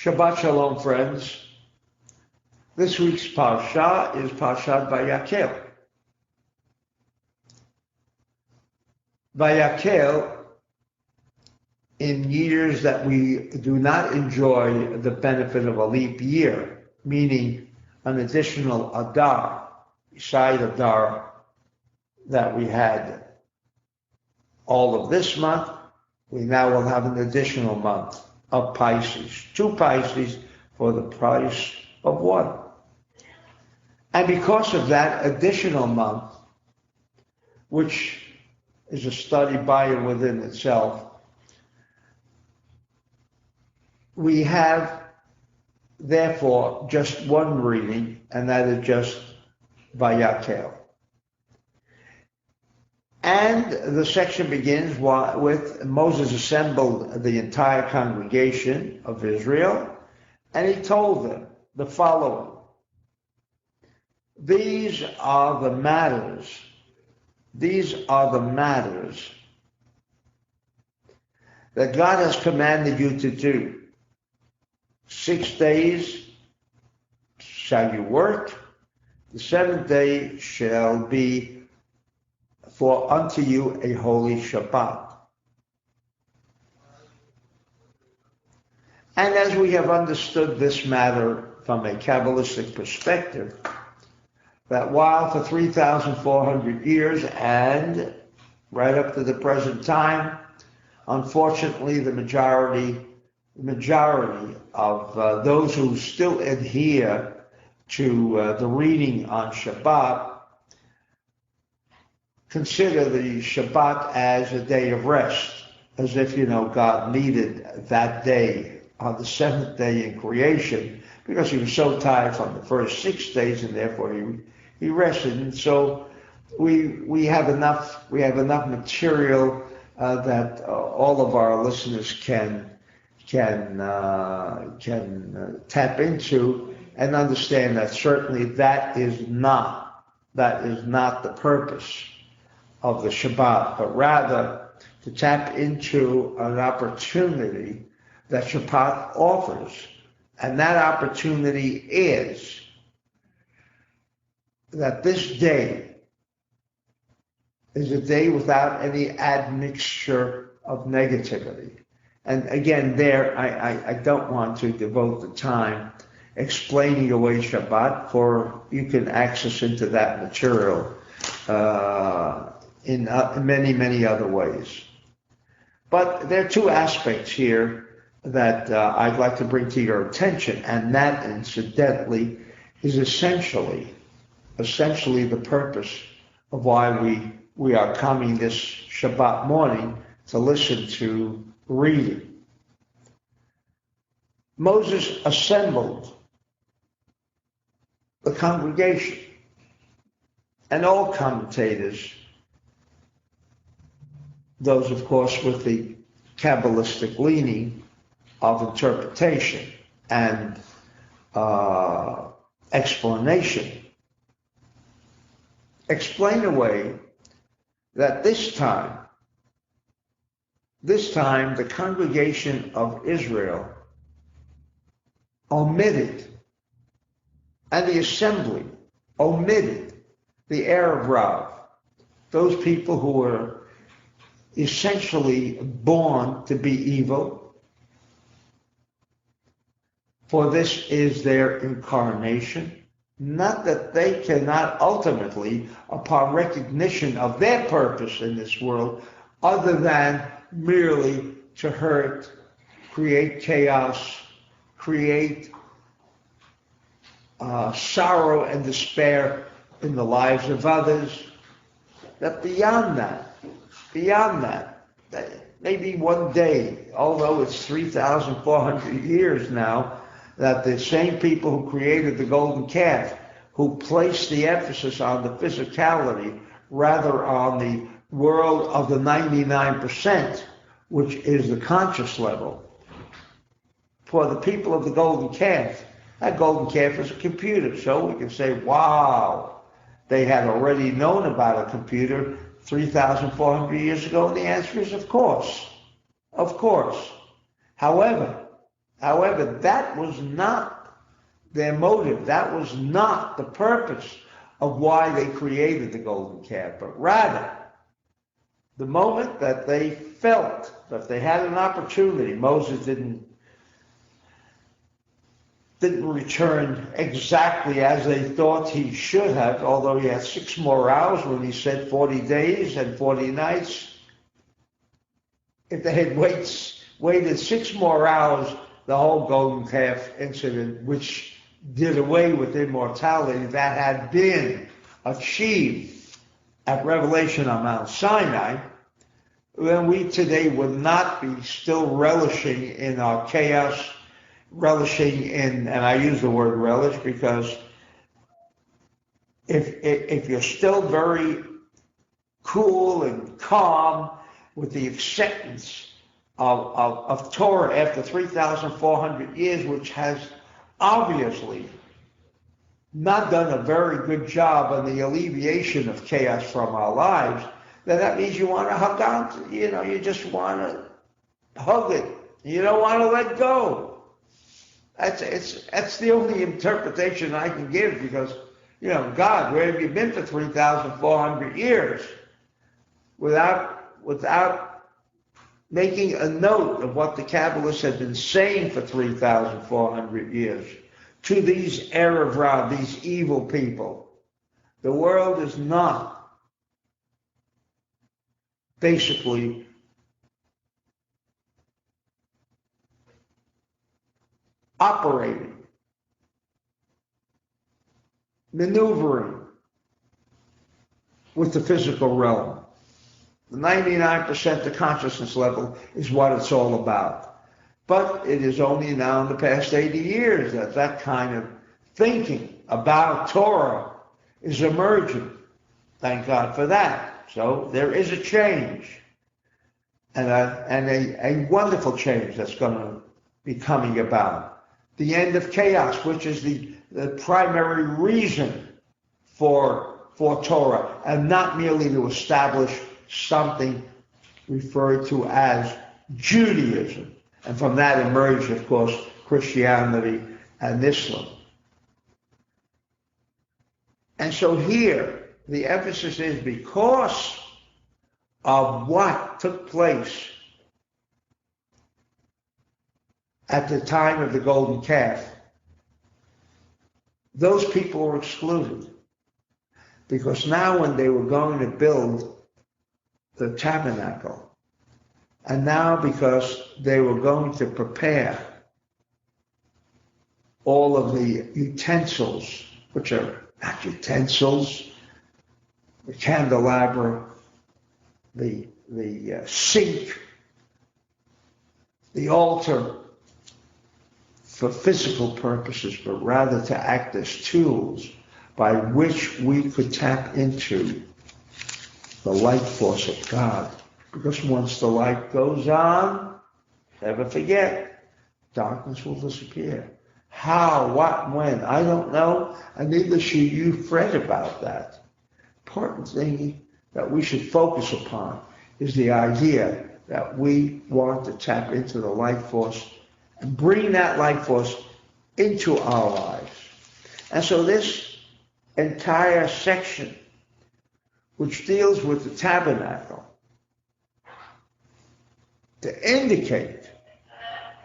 Shabbat Shalom, friends. This week's Parsha is Parshat Vayakhel. Vayakhel, in years that we do not enjoy the benefit of a leap year, meaning an additional Adar, beside Adar that we had all of this month, we now will have an additional month of Pisces, 2 Pisces for the price of 1. And because of that additional month, which is a study by and within itself, we have therefore just one reading, and that is just Vayakhel. And the section begins with Moses assembled the entire congregation of Israel, and he told them the following. These are the matters that God has commanded you to do. 6 days shall you work, the 7th day shall be for unto you a holy Shabbat. And as we have understood this matter from a Kabbalistic perspective, that while for 3,400 years and right up to the present time, unfortunately the majority of those who still adhere to the reading on Shabbat consider the Shabbat as a day of rest, as if, God needed that day on the 7th day in creation because he was so tired from the first 6 days, and therefore he rested. And so we have enough material that all of our listeners can tap into and understand that certainly that is not the purpose of the Shabbat, but rather to tap into an opportunity that Shabbat offers. And that opportunity is that this day is a day without any admixture of negativity. And again, there, I don't want to devote the time explaining away Shabbat, for you can access into that material in many, many other ways. But there are 2 aspects here that I'd like to bring to your attention, and that, incidentally, is essentially the purpose of why we are coming this Shabbat morning to listen to reading. Moses assembled the congregation, and all commentators, those of course with the Kabbalistic leaning of interpretation and explanation, explain away that this time the congregation of Israel omitted, and the assembly omitted the Erev Rav, those people who were essentially born to be evil, for this is their incarnation. Not that they cannot ultimately, upon recognition of their purpose in this world, other than merely to hurt, create chaos, create sorrow and despair in the lives of others, that beyond that, maybe one day, although it's 3,400 years now, that the same people who created the golden calf, who placed the emphasis on the physicality rather on the world of the 99%, which is the conscious level, for the people of the golden calf, that golden calf is a computer. So we can say, wow, they had already known about a computer 3,400 years ago, and the answer is of course. However, However, that was not their motive. That was not the purpose of why they created the golden calf, but rather the moment that they felt that they had an opportunity. Moses didn't return exactly as they thought he should have, although he had 6 more hours when he said 40 days and 40 nights. If they had waited 6 more hours, the whole golden calf incident, which did away with immortality that had been achieved at Revelation on Mount Sinai, then we today would not be still relishing in our chaos, relishing in, and I use the word relish because if you're still very cool and calm with the acceptance of Torah after 3,400 years, which has obviously not done a very good job on the alleviation of chaos from our lives, then that means you want to hug on to, you just want to hug it. You don't want to let go. That's the only interpretation I can give because, God, where have you been for 3,400 years without making a note of what the Kabbalists had been saying for 3,400 years to these Erev Rav, these evil people? The world is not basically operating, maneuvering with the physical realm. The 99% the consciousness level is what it's all about. But it is only now in the past 80 years that that kind of thinking about Torah is emerging. Thank God for that. So there is a change, and a wonderful change that's going to be coming about. The end of chaos, which is the primary reason for Torah, and not merely to establish something referred to as Judaism. And from that emerged, of course, Christianity and Islam. And so here, the emphasis is because of what took place at the time of the golden calf, those people were excluded. Because now when they were going to build the tabernacle, and now because they were going to prepare all of the utensils, which are not utensils, the candelabra, the sink, the altar, for physical purposes, but rather to act as tools by which we could tap into the light force of God. Because once the light goes on, never forget, darkness will disappear. How, what, when, I don't know, and neither should you fret about that. Important thing that we should focus upon is the idea that we want to tap into the light force and bring that light force into our lives. And so this entire section, which deals with the tabernacle, to indicate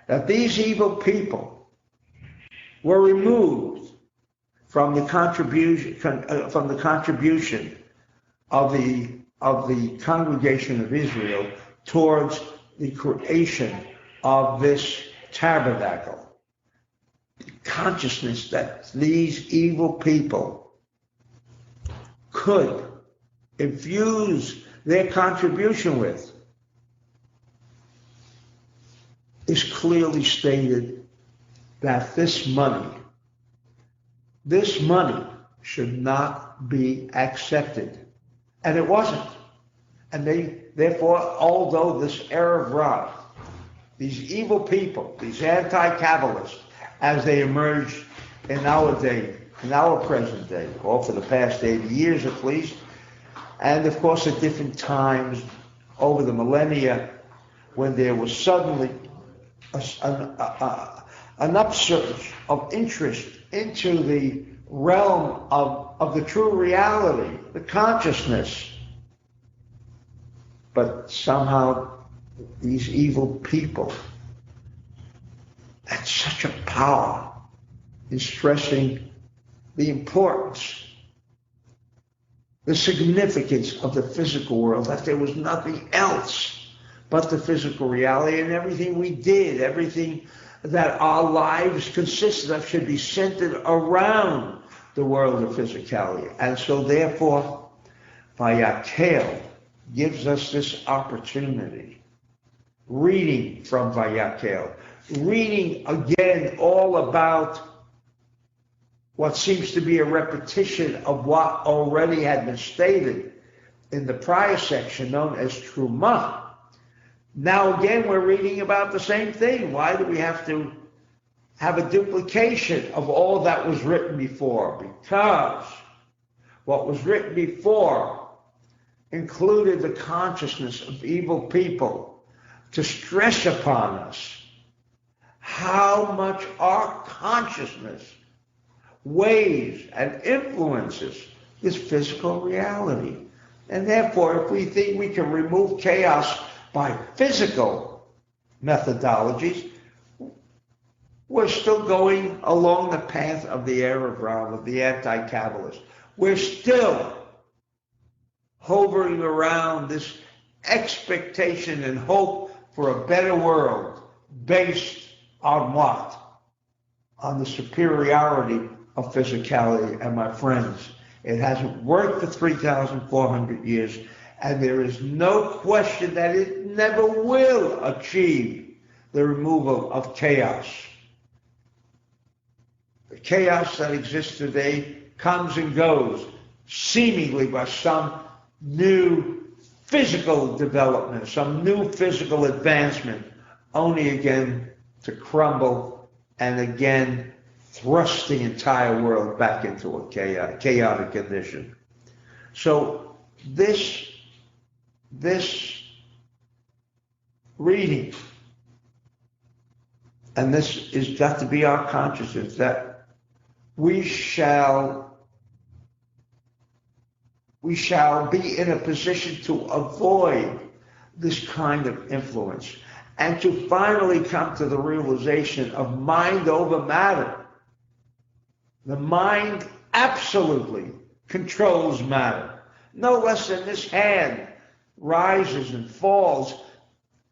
that these evil people were removed from the contribution of the congregation of Israel towards the creation of this tabernacle. The consciousness that these evil people could infuse their contribution with is clearly stated that this money should not be accepted. And it wasn't. And therefore, although this Erev Rav, these evil people, these anti-Kabbalists, as they emerged in our day, in our present day, or for the past 80 years at least, and of course at different times over the millennia, when there was suddenly an upsurge of interest into the realm of the true reality, the consciousness. But somehow these evil people had such a power in stressing the importance, the significance of the physical world, that there was nothing else but the physical reality, and everything we did, everything that our lives consisted of should be centered around the world of physicality. And so therefore, Vayakhel gives us this opportunity, reading from Vayakhel, reading again all about what seems to be a repetition of what already had been stated in the prior section known as Trumah. Now again, we're reading about the same thing. Why do we have to have a duplication of all that was written before? Because what was written before included the consciousness of evil people to stress upon us how much our consciousness weighs and influences this physical reality. And therefore, if we think we can remove chaos by physical methodologies, we're still going along the path of the Erev Rav, of the anti-Kabbalist. We're still hovering around this expectation and hope for a better world based on what? On the superiority of physicality. And my friends, it hasn't worked for 3,400 years, and there is no question that it never will achieve the removal of chaos. The chaos that exists today comes and goes, seemingly by some new physical development, some new physical advancement, only again to crumble and again thrust the entire world back into a chaotic condition. So this reading, and this has got to be our consciousness, that we shall be in a position to avoid this kind of influence and to finally come to the realization of mind over matter. The mind absolutely controls matter. No less than this hand rises and falls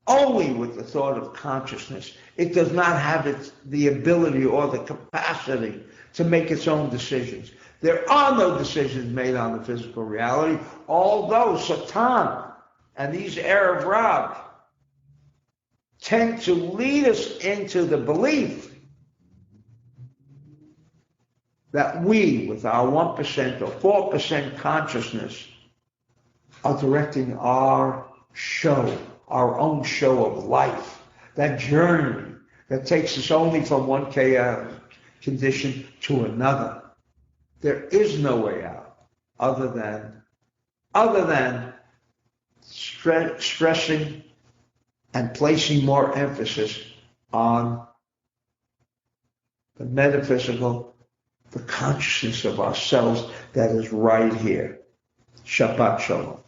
only with the thought of consciousness. It does not have the ability or the capacity to make its own decisions. There are no decisions made on the physical reality, although Satan and these Erev Rav tend to lead us into the belief that we, with our 1% or 4% consciousness, are directing our show, our own show of life, that journey that takes us only from one chaotic condition to another. There is no way out other than stressing and placing more emphasis on the metaphysical, the consciousness of ourselves that is right here. Shabbat Shalom.